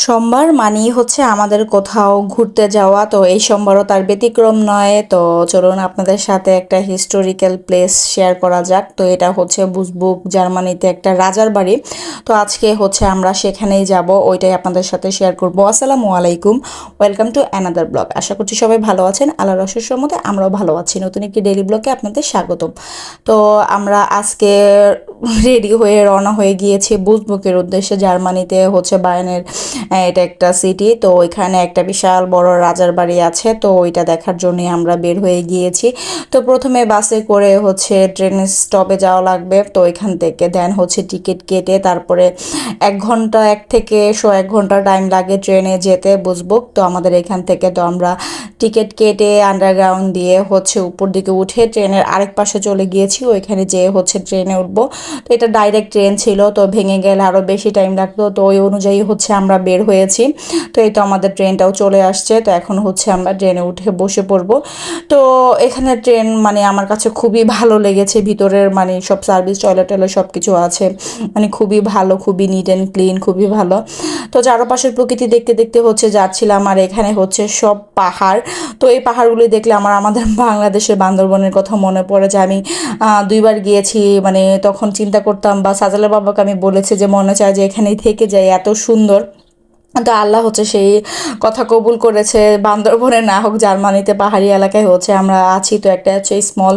সোমবার মানেই হচ্ছে আমাদের কোথাও ঘুরতে যাওয়া, তো এই সোমবারও তার ব্যতিক্রম নয়। তো চলুন আপনাদের সাথে একটা হিস্টোরিক্যাল প্লেস শেয়ার করা যাক। তো এটা হচ্ছে বুসবুক, জার্মানিতে একটা রাজার বাড়ি। তো আজকে হচ্ছে আমরা সেখানেই যাব, ওইটাই আপনাদের সাথে শেয়ার করব। আসসালামু আলাইকুম, ওয়েলকাম টু অ্যানাদার ব্লগ। আশা করছি সবাই ভালো আছেন, আল্লাহর অশেষ রহমতে আমরাও ভালো আছি। নতুন একটি ডেইলি ব্লগে আপনাদের স্বাগতম। তো আমরা আজকে রেডি হয়ে রওনা হয়ে গিয়েছি বুসবুকের উদ্দেশ্যে। জার্মানিতে হচ্ছে বায়ার্নের এটা একটা সিটি, তো ওইখানে একটা বিশাল বড় রাজার বাড়ি আছে, তো ওইটা দেখার জন্যই আমরা বের হয়ে গিয়েছি। তো প্রথমে বাসে করে হচ্ছে ট্রেন স্টপে যাওয়া লাগবে, তো ওইখান থেকে দেন হচ্ছে টিকিট কেটে তারপরে 1 ঘন্টা, 1 থেকে 1.5 ঘন্টা টাইম লাগে ট্রেনে যেতে বুসবুক। তো আমাদের এখান থেকে তো আমরা টিকিট কেটে আন্ডারগ্রাউন্ড দিয়ে হচ্ছে উপর দিকে উঠে ট্রেনের আরেক পাশে চলে গিয়েছি, ওইখানে যেয়ে হচ্ছে ট্রেনে উঠবো। তো এটা ডাইরেক্ট ট্রেন ছিল, তো ভেঙে গেলে আরও বেশি টাইম লাগতো, তো ওই অনুযায়ী হচ্ছে আমরা বের হয়েছি। তো এই তো আমাদের ট্রেনটাও চলে আসছে, তো এখন হচ্ছে আমরা ট্রেনে উঠে বসে পড়বো। তো এখানে ট্রেন মানে আমার কাছে খুবই ভালো লেগেছে, ভিতরের মানে সব সার্ভিস, টয়লেট টয়লেট সব কিছু আছে, মানে খুবই ভালো, খুবই নিট অ্যান্ড ক্লিন, খুবই ভালো। তো চারপাশের প্রকৃতি দেখতে দেখতে হচ্ছে যাচ্ছিলাম, আর এখানে হচ্ছে সব পাহাড়। তো এই পাহাড়গুলি দেখলে আমাদের বাংলাদেশের বান্দরবনের কথা মনে পড়ে, যে আমি 2বার গিয়েছি। মানে তখন চিন্তা করতাম, বা সাজালের বাবাকে আমি বলেছি যে মনে চায় যে এখানেই থেকে যাই, এত সুন্দর। তো আল্লাহ হচ্ছে সেই কথা কবুল করেছে, বান্দরবনে না হোক জার্মানিতে পাহাড়ি এলাকায় হচ্ছে আমরা আছি। তো একটা হচ্ছে স্মল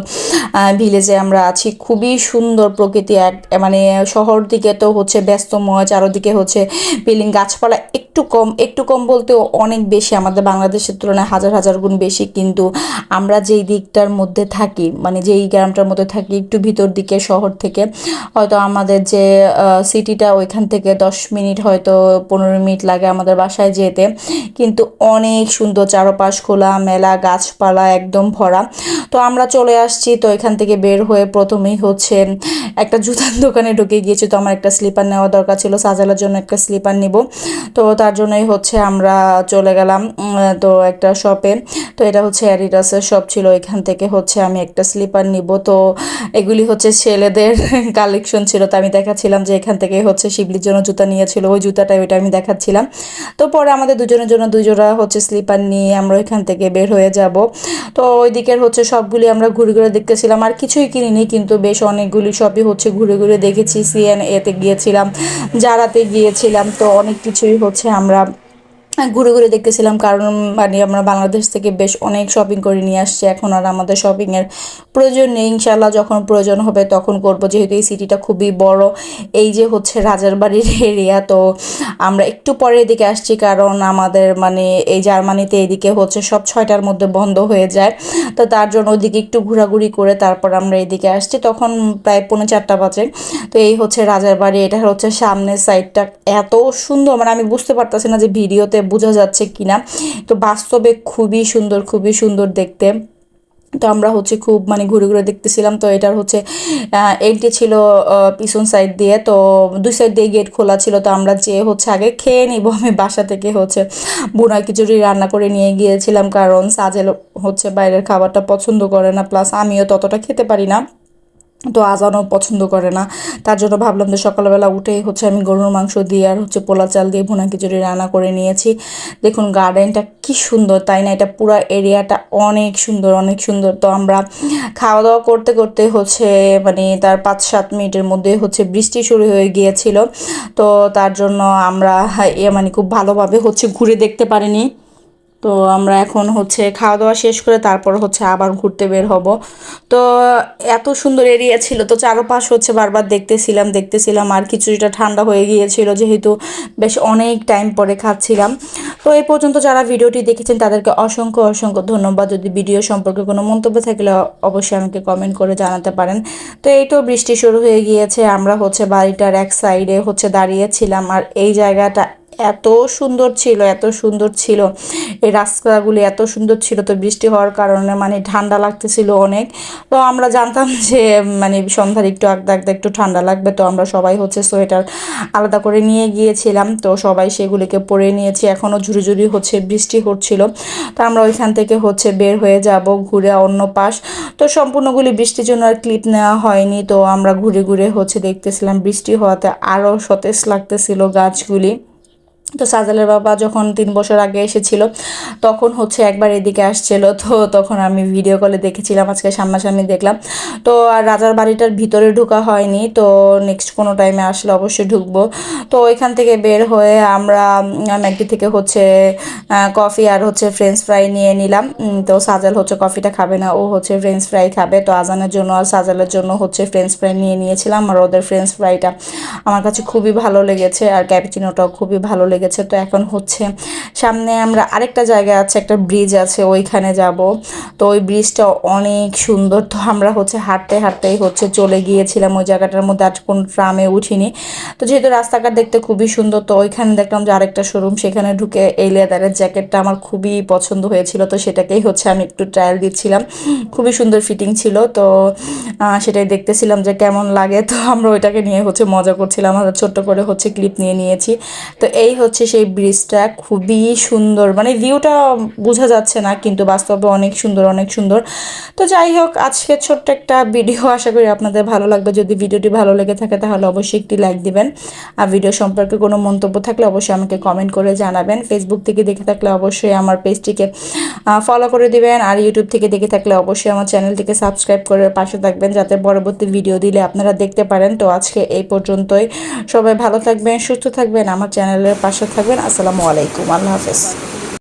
ভিলেজে আমরা আছি, খুবই সুন্দর প্রকৃতি। এক মানে শহর দিকে তো হচ্ছে ব্যস্তময়, চারদিকে হচ্ছে বিল্ডিং, গাছপালা একটু কম বলতেও অনেক বেশি, আমাদের বাংলাদেশের তুলনায় হাজার হাজার গুণ বেশি। কিন্তু আমরা যেই দিকটার মধ্যে থাকি, মানে যেই গ্রামটার মধ্যে থাকি একটু ভিতর দিকে শহর থেকে, হয়তো আমাদের যে সিটিটা ওইখান থেকে 10 মিনিট, হয়তো 15 মিনিট লাগে আমাদের বাসায় যেতে। কিন্তু অনেক সুন্দর, চারপাশ খোলা মেলা, গাছপালা একদম ভরা। তো আমরা চলে আসছি, তো এখান থেকে বের হয়ে প্রথমেই হচ্ছে একটা জুতার দোকানে ঢুকে গিয়েছি। তো আমার একটা স্লিপার নেওয়া দরকার ছিল, সাজালার জন্য একটা স্লিপার নিব। তো তার জন্যই হচ্ছে আমরা চলে গেলাম তো একটা শপে। তো এটা হচ্ছে অ্যাডিডাসের শপ ছিল, এখান থেকে হচ্ছে আমি একটা স্লিপার নিব। তো এগুলি হচ্ছে ছেলেদের কালেকশন ছিল, তো আমি দেখাচ্ছিলাম যে এখান থেকে হচ্ছে শিবলির জন্য জুতা নিয়েছিল, ওই জুতাটা ওইটা আমি দেখাচ্ছিলাম। তো পরে আমাদের দুজনের জন্য 2 জোড়া হচ্ছে স্লিপার নিয়ে আমরা এখান থেকে বের হয়ে যাব। তো ওই দিকের হচ্ছে সবগুলি আমরা ঘুরে ঘুরে দেখতেছিলাম, আর কিছুই কিনিনি, কিন্তু বেশ অনেকগুলি শপই হচ্ছে ঘুরে ঘুরে দেখেছি। এতে গিয়েছিলাম, জারাতে গিয়েছিলাম, তো অনেক কিছুই হচ্ছে আমরা ঘুরে ঘুরে দেখতেছিলাম। কারণ মানে আমরা বাংলাদেশ থেকে বেশ অনেক শপিং করে নিয়ে আসছি, এখন আর আমাদের শপিংয়ের প্রয়োজন নেই। ইনশাল্লাহ যখন প্রয়োজন হবে তখন করব, যেহেতু এই সিটিটা খুবই বড়। এই যে হচ্ছে রাজার বাড়ির এরিয়া, তো আমরা একটু পরের দিকে আসছি, কারণ আমাদের মানে এই জার্মানিতে এইদিকে হচ্ছে সব 6টার মধ্যে বন্ধ হয়ে যায়। তো তার জন্য ওইদিকে একটু ঘোরাঘুরি করে তারপর আমরা এইদিকে আসছি, তখন প্রায় 3:45 বাজে। তো এই হচ্ছে রাজার বাড়ি, এটা হচ্ছে সামনের সাইডটা এত সুন্দর, মানে আমি বুঝতে পারতেছি না যে ভিডিওতে বোঝা যাচ্ছে কিনা, তো বাস্তবে খুবই সুন্দর, খুবই সুন্দর দেখতে। তো আমরা হচ্ছে খুব মানে ঘুরে ঘুরে দেখতেছিলাম। তো এটার হচ্ছে এন্ট্রি ছিল পিছন সাইড দিয়ে, তো 2 সাইড দিয়ে গেট খোলা ছিল। তো আমরা যে হচ্ছে আগে খেয়ে নিব, আমি বাসা থেকে হচ্ছে ভুনা খিচুড়ি রান্না করে নিয়ে গিয়েছিলাম, কারণ সাজেল হচ্ছে বাইরের খাবারটা পছন্দ করে না, প্লাস আমিও ততটা খেতে পারি না, তো আজানও পছন্দ করে না। তার জন্য ভাবলাম যে সকালবেলা উঠেই হচ্ছে আমি গরুর মাংস দিয়ে আর হচ্ছে পোলা চাল দিয়ে ভুনা খিচুড়ি রান্না করে নিয়েছি। দেখুন গার্ডেনটা কি সুন্দর, তাই না? এটা পুরো এরিয়াটা অনেক সুন্দর, অনেক সুন্দর। তো আমরা খাওয়া দাওয়া করতে করতে হচ্ছে মানে তার 5-7 মিনিটের মধ্যে হচ্ছে বৃষ্টি শুরু হয়ে গিয়েছিল। তো তার জন্য আমরা মানে খুব ভালোভাবে হচ্ছে ঘুরে দেখতে পারিনি। তো আমরা এখন হচ্ছে খাওয়া দাওয়া শেষ করে তারপর হচ্ছে আবার ঘুরতে বের হব। তো এত সুন্দর এরিয়া ছিল, তো চারপাশ হচ্ছে বারবার দেখতেছিলাম, আর খিচুড়িটা ঠান্ডা হয়ে গিয়েছিল যেহেতু বেশ অনেক টাইম পরে খাচ্ছিলাম। তো এই পর্যন্ত যারা ভিডিওটি দেখেছেন তাদেরকে অসংখ্য অসংখ্য ধন্যবাদ। যদি ভিডিও সম্পর্কে কোনো মন্তব্য থাকলে অবশ্যই আমাকে কমেন্ট করে জানাতে পারেন। তো এই তো বৃষ্টি শুরু হয়ে গিয়েছে, আমরা হচ্ছে বাড়িটার এক সাইডে হচ্ছে দাঁড়িয়েছিলাম, আর এই জায়গাটা এত সুন্দর ছিল, এত সুন্দর ছিল, এই রাস্তাগুলি এত সুন্দর ছিল। তো বৃষ্টি হওয়ার কারণে মানে ঠান্ডা লাগতেছিল অনেক। তো আমরা জানতাম যে মানে সন্ধ্যার একটু আগদা আগদা একটু ঠান্ডা লাগবে, তো আমরা সবাই হচ্ছে সোয়েটার আলাদা করে নিয়ে গিয়েছিলাম, তো সবাই সেগুলিকে পরে নিয়েছি। এখনও ঝুড়ি ঝুড়ি হচ্ছে বৃষ্টি হচ্ছিল। তো আমরা ওইখান থেকে হচ্ছে বের হয়ে যাব ঘুরে অন্য পাশ। তো সম্পূর্ণগুলি বৃষ্টির জন্য আর ক্লিপ নেওয়া হয়নি, তো আমরা ঘুরে ঘুরে হচ্ছে দেখতেছিলাম। বৃষ্টি হওয়াতে আরও সতেজ লাগতেছিল গাছগুলি। তো সাজেলের বাবা যখন 3 বছর আগে এসেছিল তখন হচ্ছে একবার এদিকে আসছিল, তো তখন আমি ভিডিও কলে দেখেছিলাম, আজকে সামনাসামনি দেখলাম। তো আর রাজার বাড়িটার ভিতরে ঢোকা হয়নি, তো নেক্সট কোনো টাইমে আসলে অবশ্যই ঢুকবো। তো ওইখান থেকে বের হয়ে আমরা ম্যাকডি থেকে হচ্ছে কফি আর হচ্ছে ফ্রেঞ্চ ফ্রাই নিয়ে নিলাম। তো সাজেল হচ্ছে কফিটা খাবে না, ও হচ্ছে ফ্রেঞ্চ ফ্রাই খাবে। তো আজানের জন্য আর সাজেলের জন্য হচ্ছে ফ্রেঞ্চ ফ্রাই নিয়ে নিয়েছিলাম, আর ওদের ফ্রেঞ্চ ফ্রাইটা আমার কাছে খুবই ভালো লেগেছে, আর ক্যাপুচিনোটাও খুবই ভালো লেগেছে। তো এখন হচ্ছে সামনে আমরা আরেকটা জায়গা আছে, একটা ব্রিজ আছে, ওইখানে যাব। তো ওই ব্রিজটা অনেক সুন্দর, তো আমরা হচ্ছে হাঁটতে হাঁটতেই হচ্ছে চলে গিয়েছিলাম ওই জায়গাটার মধ্যে, আর কোন ট্রামে উঠিনি। তো যেহেতু রাস্তাঘাট দেখতে খুবই সুন্দর, তো ওইখানে দেখলাম যে আরেকটা শোরুম, সেখানে ঢুকে এই লেদারের জ্যাকেটটা আমার খুবই পছন্দ হয়েছিল, তো সেটাকেই হচ্ছে আমি একটু ট্রায়াল দিচ্ছিলাম। খুবই সুন্দর ফিটিং ছিল, তো সেটাই দেখতেছিলাম যে কেমন লাগে। তো আমরা ওইটাকে নিয়ে হচ্ছে মজা করছিলাম, আমরা ছোট্ট করে হচ্ছে ক্লিপ নিয়ে নিয়েছি। তো এই হচ্ছে সেই ব্রিজটা, খুবই সুন্দর, মানে ভিউটা বোঝা যাচ্ছে না কিন্তু বাস্তবে অনেক সুন্দর, অনেক সুন্দর। তো যাই হোক, আজকে ছোট্ট একটা ভিডিও, আশা করি আপনাদের ভালো লাগবে। যদি ভিডিওটি ভালো লেগে থাকে তাহলে অবশ্যই একটি লাইক দিবেন, আর ভিডিও সম্পর্কে কোনো মন্তব্য থাকলে অবশ্যই আমাকে কমেন্ট করে জানাবেন। ফেসবুক থেকে দেখে থাকলে অবশ্যই আমার পেজটিকে ফলো করে দিবেন, আর ইউটিউব থেকে দেখে থাকলে অবশ্যই আমার চ্যানেলটিকে সাবস্ক্রাইব করে পাশে থাকবেন, যাতে পরবর্তী ভিডিও দিলে আপনারা দেখতে পারেন। তো আজকে এই পর্যন্তই, সবাই ভালো থাকবেন, সুস্থ থাকবেন, আমার চ্যানেলের পাশে থাকবেন। আসসালামু আলাইকুম, আল্লাহ হাফেজ।